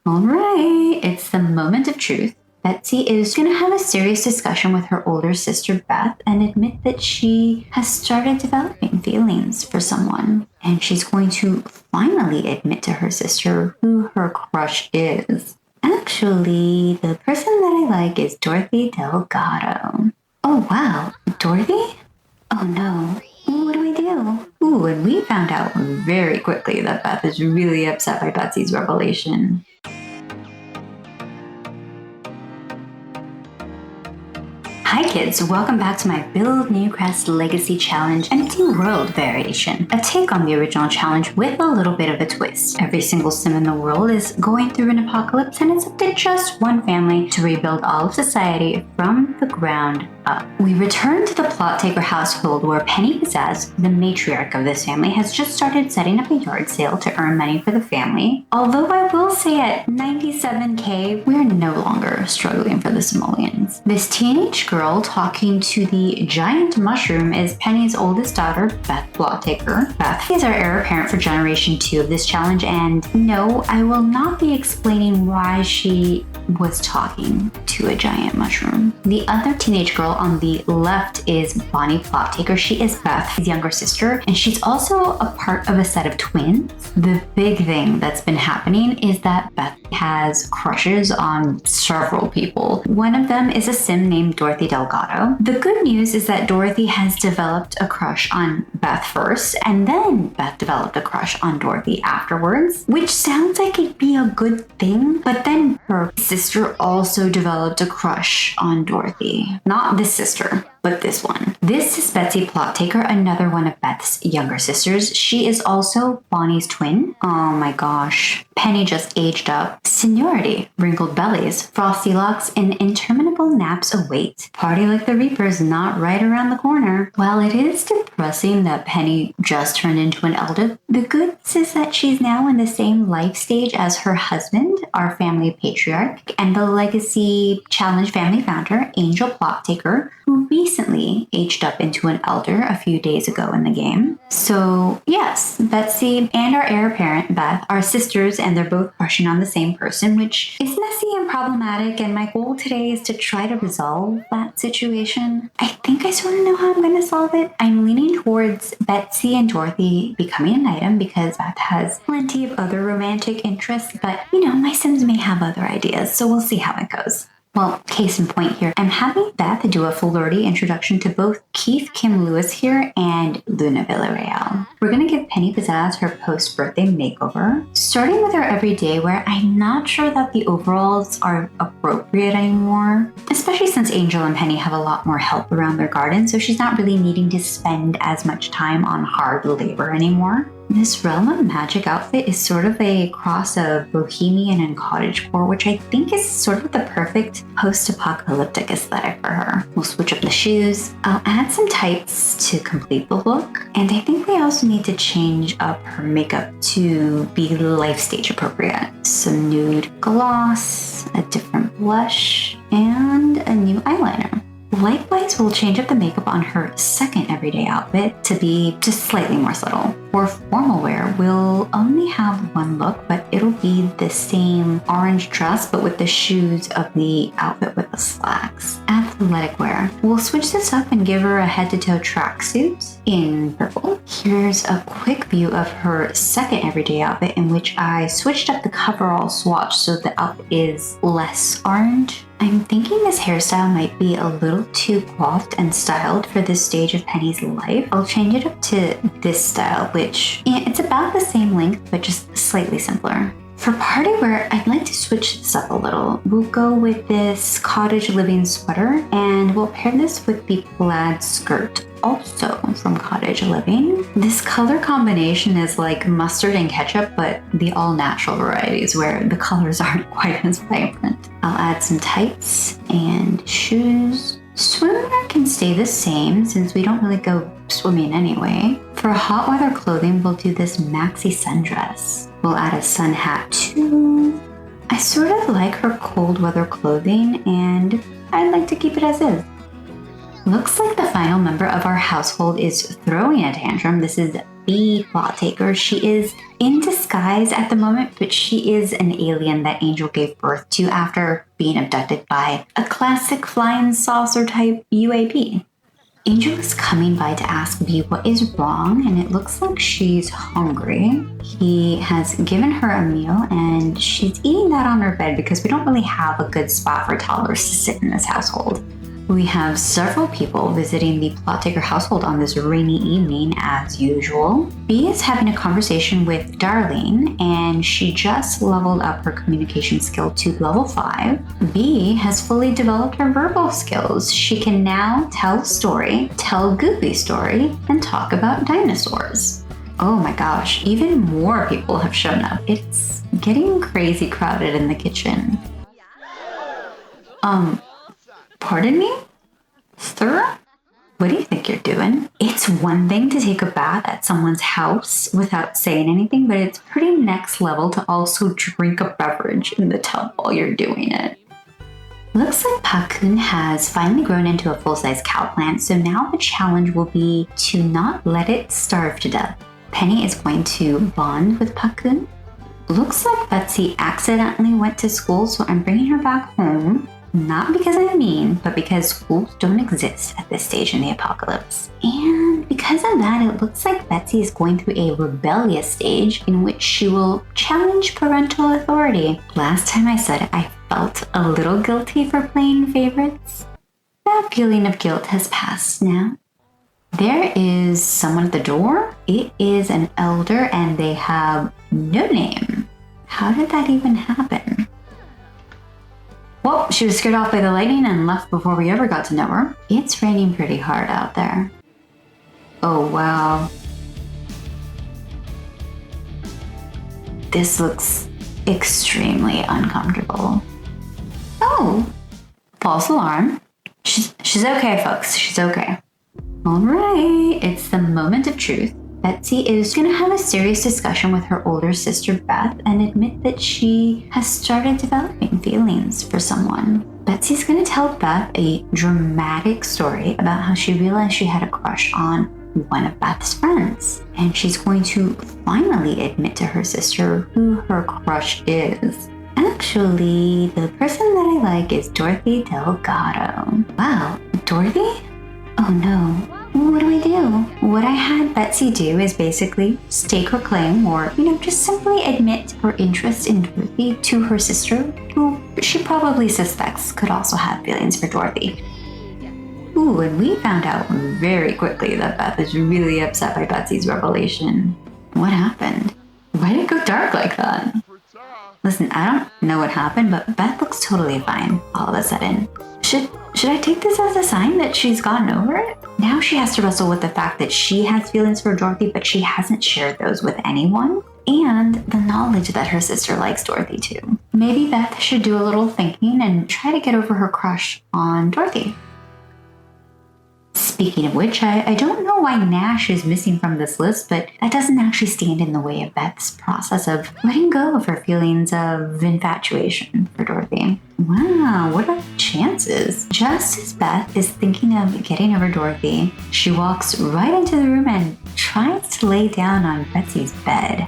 All right, it's the moment of truth. Betsy is going to have a serious discussion with her older sister Beth and admit that she has started developing feelings for someone. And she's going to finally admit to her sister who her crush is. Actually, the person that I like is Dorothy Delgado. Oh wow, Dorothy? Oh no, what do I do? Ooh, and we found out very quickly that Beth is really upset by Betsy's revelation. Hi kids, welcome back to my Build Newcrest Legacy Challenge Empty World variation. A take on the original challenge with a little bit of a twist. Every single sim in the world is going through an apocalypse and it's up to just one family to rebuild all of society from the ground up. We return to the plot taker household where Penny Pizzazz, the matriarch of this family, has just started setting up a yard sale to earn money for the family. Although I will say at 97k, we're no longer struggling for the simoleons. This teenage girl talking to the giant mushroom is Penny's oldest daughter, Beth Plot-Taker. Beth is our heir apparent for Generation 2 of this challenge, and no, I will not be explaining why she was talking to a giant mushroom. The other teenage girl on the left is Bonnie Plot-Taker. She is Beth's younger sister, and she's also a part of a set of twins. The big thing that's been happening is that Beth has crushes on several people. One of them is a sim named Dorothy Delgado. The good news is that Dorothy has developed a crush on Beth first, and then Beth developed a crush on Dorothy afterwards, which sounds like it'd be a good thing, but then her sister also developed a crush on Dorothy. Not this sister, but this one. This is Betsy Plot-Taker, another one of Beth's younger sisters. She is also Bonnie's twin. Oh my gosh. Penny just aged up. Seniority, wrinkled bellies, frosty locks, and interminable naps await. Party like the Reaper's not right around the corner. While it is depressing that Penny just turned into an elder, the good is that she's now in the same life stage as her husband, our family patriarch, and the Legacy Challenge family founder, Angel Plot-Taker, who recently aged up into an elder a few days ago in the game. So yes, Betsy and our heir apparent, Beth, are sisters, and they're both crushing on the same person, which is messy and problematic, and my goal today is to try to resolve that situation. I think I sort of know how I'm going to solve it. I'm leaning towards Betsy and Dorothy becoming an item because Beth has plenty of other romantic interests, but my Sims may have other ideas, so we'll see how it goes. Well, case in point here, I'm having Beth do a flirty introduction to both Keith Kim Lewis here and Luna Villarreal. We're going to give Penny Pizzazz her post-birthday makeover, starting with her everyday wear. I'm not sure that the overalls are appropriate anymore, especially since Angel and Penny have a lot more help around their garden, so she's not really needing to spend as much time on hard labor anymore. This Realm of Magic outfit is sort of a cross of bohemian and cottagecore, which I think is sort of the perfect post-apocalyptic aesthetic for her. We'll switch up the shoes. I'll add some tights to complete the look. And I think we also need to change up her makeup to be life stage appropriate. Some nude gloss, a different blush, and a new eyeliner. Likewise, we'll change up the makeup on her second everyday outfit to be just slightly more subtle. For formal wear, we'll only have one look, but it'll be the same orange dress, but with the shoes of the outfit with the slacks. Athletic wear, we'll switch this up and give her a head-to-toe tracksuit in purple. Here's a quick view of her second everyday outfit, in which I switched up the coverall swatch so the outfit is less orange. I'm thinking this hairstyle might be a little too coiffed and styled for this stage of Penny's life. I'll change it up to this style, which it's about the same length, but just slightly simpler. For party wear, I'd like to switch this up a little. We'll go with this cottage living sweater, and we'll pair this with the plaid skirt, also from Cottage Living. This color combination is like mustard and ketchup, but the all-natural varieties where the colors aren't quite as vibrant. I'll add some tights and shoes. Swimwear can stay the same since we don't really go swimming anyway. For hot weather clothing, we'll do this maxi sundress. We'll add a sun hat too. I sort of like her cold weather clothing, and I'd like to keep it as is. Looks like the final member of our household is throwing a tantrum. This is the plot taker. She is in disguise at the moment, but she is an alien that Angel gave birth to after being abducted by a classic flying saucer type UAP. Angel is coming by to ask Bee what is wrong, and it looks like she's hungry. He has given her a meal, and she's eating that on her bed because we don't really have a good spot for toddlers to sit in this household. We have several people visiting the plot taker household on this rainy evening as usual. Bee is having a conversation with Darlene, and she just leveled up her communication skill to level 5. Bee has fully developed her verbal skills. She can now tell a story, tell a goofy story, and talk about dinosaurs. Oh my gosh, even more people have shown up. It's getting crazy crowded in the kitchen. Pardon me? Sir? What do you think you're doing? It's one thing to take a bath at someone's house without saying anything, but it's pretty next level to also drink a beverage in the tub while you're doing it. Looks like Pakun has finally grown into a full-size cow plant, so now the challenge will be to not let it starve to death. Penny is going to bond with Pakun. Looks like Betsy accidentally went to school, so I'm bringing her back home. Not because I'm mean, but because schools don't exist at this stage in the apocalypse. And because of that, it looks like Betsy is going through a rebellious stage in which she will challenge parental authority. Last time I said it, I felt a little guilty for playing favorites. That feeling of guilt has passed now. There is someone at the door. It is an elder and they have no name. How did that even happen? Well, she was scared off by the lightning and left before we ever got to know her. It's raining pretty hard out there. Oh, wow. This looks extremely uncomfortable. Oh, false alarm. She's okay, folks. She's okay. All right, it's the moment of truth. Betsy is going to have a serious discussion with her older sister Beth and admit that she has started developing feelings for someone. Betsy's going to tell Beth a dramatic story about how she realized she had a crush on one of Beth's friends. And she's going to finally admit to her sister who her crush is. Actually, the person that I like is Dorothy Delgado. Wow, Dorothy? Oh no. What do I do? What I had Betsy do is basically stake her claim or, just simply admit her interest in Dorothy to her sister, who she probably suspects could also have feelings for Dorothy. Ooh, and we found out very quickly that Beth is really upset by Betsy's revelation. What happened? Why did it go dark like that? Listen, I don't know what happened, but Beth looks totally fine all of a sudden. Should I take this as a sign that she's gotten over it? Now she has to wrestle with the fact that she has feelings for Dorothy, but she hasn't shared those with anyone, and the knowledge that her sister likes Dorothy too. Maybe Beth should do a little thinking and try to get over her crush on Dorothy. Speaking of which, I don't know why Nash is missing from this list, but that doesn't actually stand in the way of Beth's process of letting go of her feelings of infatuation for Dorothy. Wow, what are the chances? Just as Beth is thinking of getting over Dorothy, she walks right into the room and tries to lay down on Betsy's bed.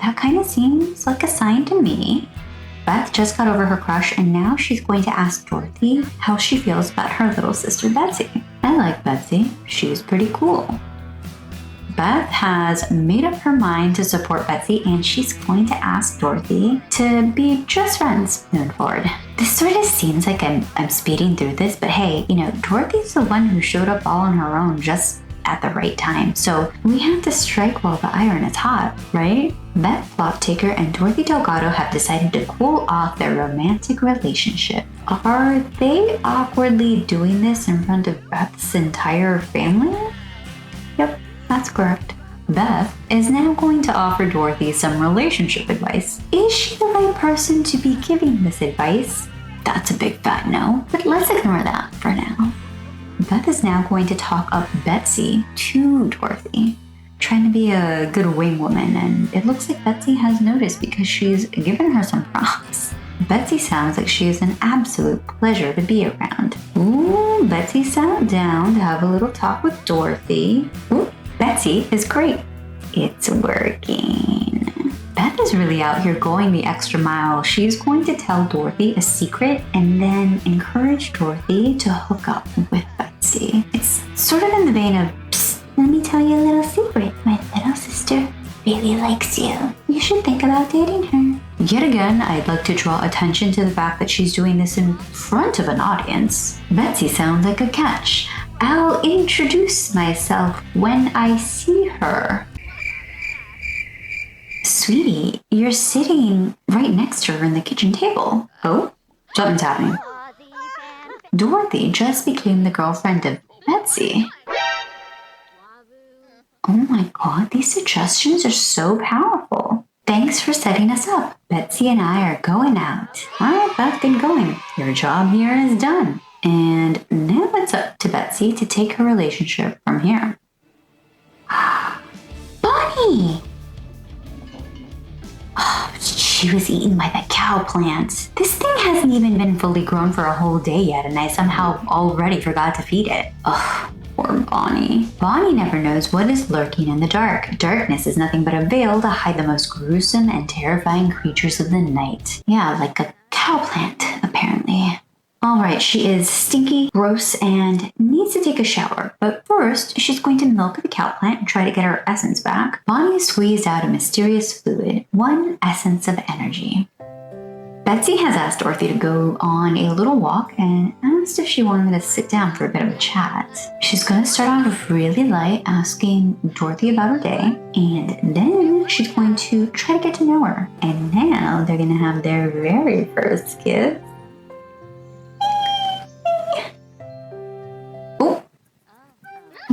That kind of seems like a sign to me. Beth just got over her crush and now she's going to ask Dorothy how she feels about her little sister Betsy. I like Betsy. She's pretty cool. Beth has made up her mind to support Betsy and she's going to ask Dorothy to be just friends moving forward. This sort of seems like I'm speeding through this, but hey, Dorothy's the one who showed up all on her own just at the right time. So we have to strike while the iron is hot, right? Beth Floptaker and Dorothy Delgado have decided to cool off their romantic relationship. Are they awkwardly doing this in front of Beth's entire family? Yep, that's correct. Beth is now going to offer Dorothy some relationship advice. Is she the right person to be giving this advice? That's a big fat no, but let's ignore that for now. Beth is now going to talk up Betsy to Dorothy, trying to be a good wing woman, and it looks like Betsy has noticed because she's given her some props. Betsy sounds like she is an absolute pleasure to be around. Ooh, Betsy sat down to have a little talk with Dorothy. Ooh, Betsy is great. It's working. Beth is really out here going the extra mile. She's going to tell Dorothy a secret and then encourage Dorothy to hook up with Betsy. It's sort of in the vein of, psst, let me tell you a little secret. My little sister really likes you. You should think about dating her. Yet again, I'd like to draw attention to the fact that she's doing this in front of an audience. Betsy sounds like a catch. I'll introduce myself when I see her. Sweetie, you're sitting right next to her in the kitchen table. Oh, something's happening. Dorothy just became the girlfriend of Betsy. Oh my god, these suggestions are so powerful. Thanks for setting us up. Betsy and I are going out. Alright, Beth, get going. Your job here is done. And now it's up to Betsy to take her relationship from here. Bonnie! Oh, she was eaten by the cow plant. This thing hasn't even been fully grown for a whole day yet, and I somehow already forgot to feed it. Ugh, poor Bonnie. Bonnie never knows what is lurking in the dark. Darkness is nothing but a veil to hide the most gruesome and terrifying creatures of the night. Yeah, like a cow plant, apparently. Alright, she is stinky, gross, and needs to take a shower. But first, she's going to milk the cow plant and try to get her essence back. Bonnie squeezed out a mysterious fluid, one essence of energy. Betsy has asked Dorothy to go on a little walk and asked if she wanted to sit down for a bit of a chat. She's going to start off really light, asking Dorothy about her day, and then she's going to try to get to know her. And now they're going to have their very first kiss.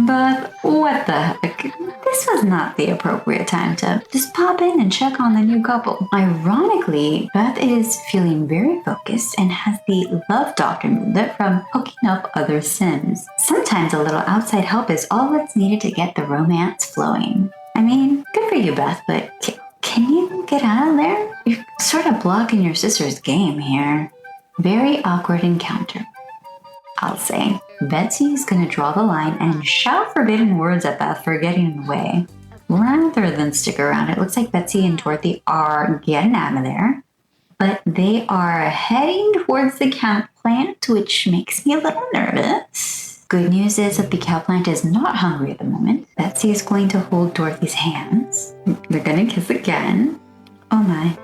But what the heck? This was not the appropriate time to just pop in and check on the new couple. Ironically, Beth is feeling very focused and has the love doctor movelet from hooking up other Sims. Sometimes a little outside help is all that's needed to get the romance flowing. I mean, good for you, Beth, but can you get out of there? You're sort of blocking your sister's game here. Very awkward encounter, I'll say. Betsy is going to draw the line and shout forbidden words at Beth for getting in the way. Rather than stick around, it looks like Betsy and Dorothy are getting out of there. But they are heading towards the cow plant, which makes me a little nervous. Good news is that the cow plant is not hungry at the moment. Betsy is going to hold Dorothy's hands. They're going to kiss again. Oh my.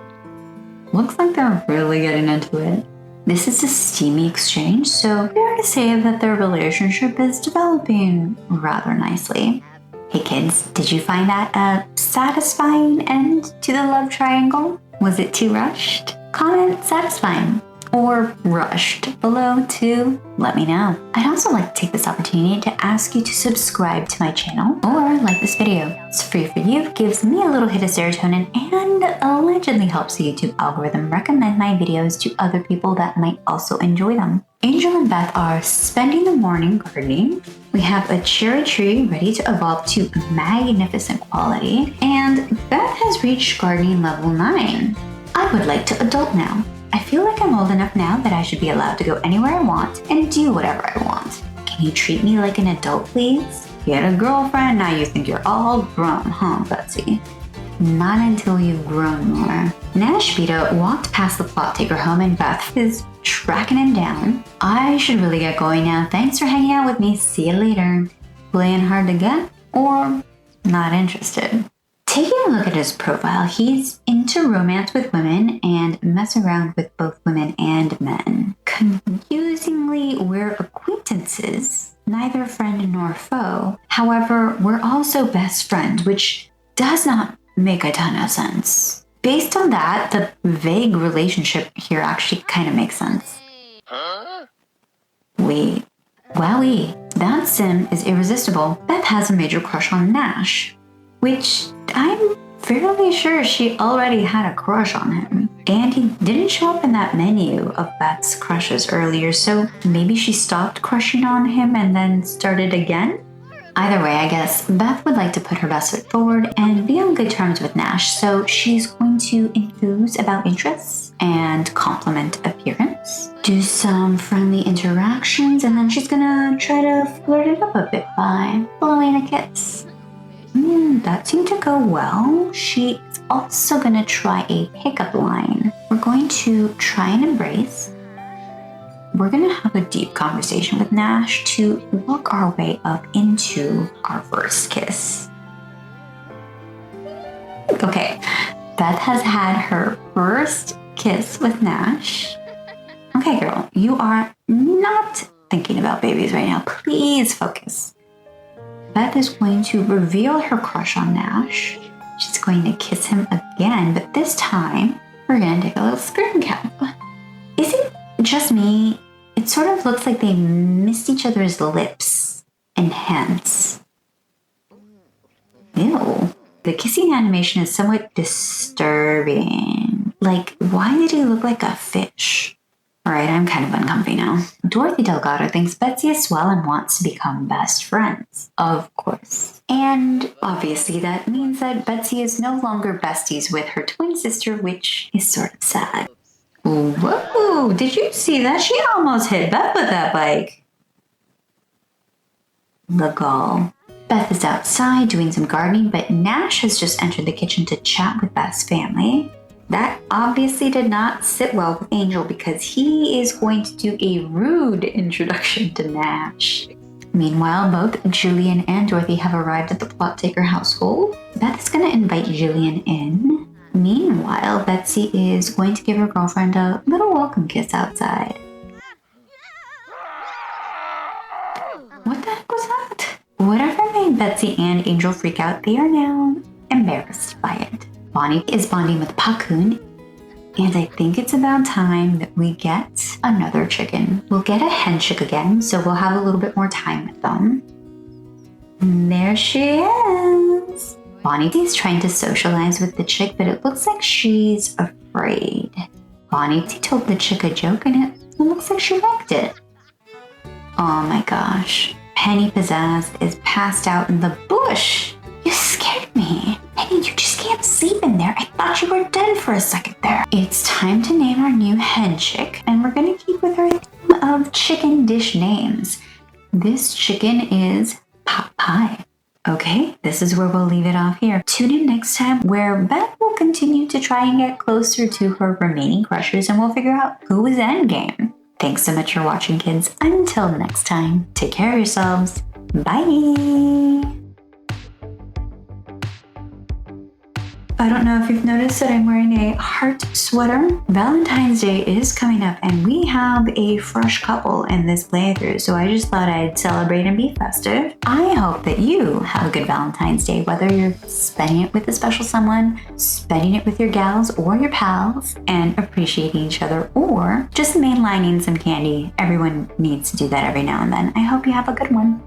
Looks like they're really getting into it. This is a steamy exchange, so fair to say that their relationship is developing rather nicely. Hey kids, did you find that a satisfying end to the love triangle? Was it too rushed? Comment satisfying or rushed below to let me know. I'd also like to take this opportunity to ask you to subscribe to my channel or like this video. It's free for you, gives me a little hit of serotonin, and allegedly helps the YouTube algorithm recommend my videos to other people that might also enjoy them. Angel and Beth are spending the morning gardening. We have a cherry tree ready to evolve to magnificent quality, and Beth has reached gardening level 9. I would like to adult now. I feel like I'm old enough now that I should be allowed to go anywhere I want and do whatever I want. Can you treat me like an adult, please? You had a girlfriend, now you think you're all grown, huh, Betsy? Not until you've grown more. Nashbita walked past the plot taker home and Beth is tracking him down. I should really get going now. Thanks for hanging out with me. See you later. Playing hard to get or not interested? Taking a look at his profile, he's into romance with women and mess around with both women and men. Confusingly, we're acquaintances, neither friend nor foe. However, we're also best friends, which does not make a ton of sense. Based on that, the vague relationship here actually kind of makes sense. Wait, wowie, that sim is irresistible. Beth has a major crush on Nash, which I'm fairly sure she already had a crush on him. And he didn't show up in that menu of Beth's crushes earlier, so maybe she stopped crushing on him and then started again? Either way, I guess Beth would like to put her best foot forward and be on good terms with Nash, so she's going to enthuse about interests and compliment appearance, do some friendly interactions, and then she's gonna try to flirt it up a bit by blowing a kiss. that seemed to go well. She's also going to try a pickup line. We're going to try and embrace. We're going to have a deep conversation with Nash to work our way up into our first kiss. Okay, Beth has had her first kiss with Nash. Okay, girl, you are not thinking about babies right now. Please focus. Beth is going to reveal her crush on Nash. She's going to kiss him again, but this time we're going to take a little screen cap. Is it just me? It sort of looks like they missed each other's lips and hands. Ew. The kissing animation is somewhat disturbing. Like, why did he look like a fish? Alright, I'm kind of uncomfy now. Dorothy Delgado thinks Betsy is swell and wants to become best friends. Of course. And obviously that means that Betsy is no longer besties with her twin sister, which is sort of sad. Whoa, did you see that? She almost hit Beth with that bike. The gall. Beth is outside doing some gardening, but Nash has just entered the kitchen to chat with Beth's family. That obviously did not sit well with Angel because he is going to do a rude introduction to Nash. Meanwhile, both Julian and Dorothy have arrived at the plot taker household. Beth is going to invite Julian in. Meanwhile, Betsy is going to give her girlfriend a little welcome kiss outside. What the heck was that? Whatever made Betsy and Angel freak out, they are now embarrassed by it. Bonnie is bonding with Pakun, and I think it's about time that we get another chicken. We'll get a hen chick again, so we'll have a little bit more time with them. And there she is. Bonnie is trying to socialize with the chick, but it looks like she's afraid. Bonnie told the chick a joke, and it looks like she liked it. Oh my gosh. Penny Pizzazz is passed out in the bush. You scared me. Penny, you just can't sleep in there. I thought you were dead for a second there. It's time to name our new hen chick, and we're going to keep with our theme of chicken dish names. This chicken is Pot Pie. Okay, this is where we'll leave it off here. Tune in next time where Beth will continue to try and get closer to her remaining crushers, and we'll figure out who is endgame. Thanks so much for watching, kids. Until next time, take care of yourselves. Bye! I don't know if you've noticed that I'm wearing a heart sweater. Valentine's Day is coming up and we have a fresh couple in this playthrough, so I just thought I'd celebrate and be festive. I hope that you have a good Valentine's Day, whether you're spending it with a special someone, spending it with your gals or your pals, and appreciating each other, or just mainlining some candy. Everyone needs to do that every now and then. I hope you have a good one.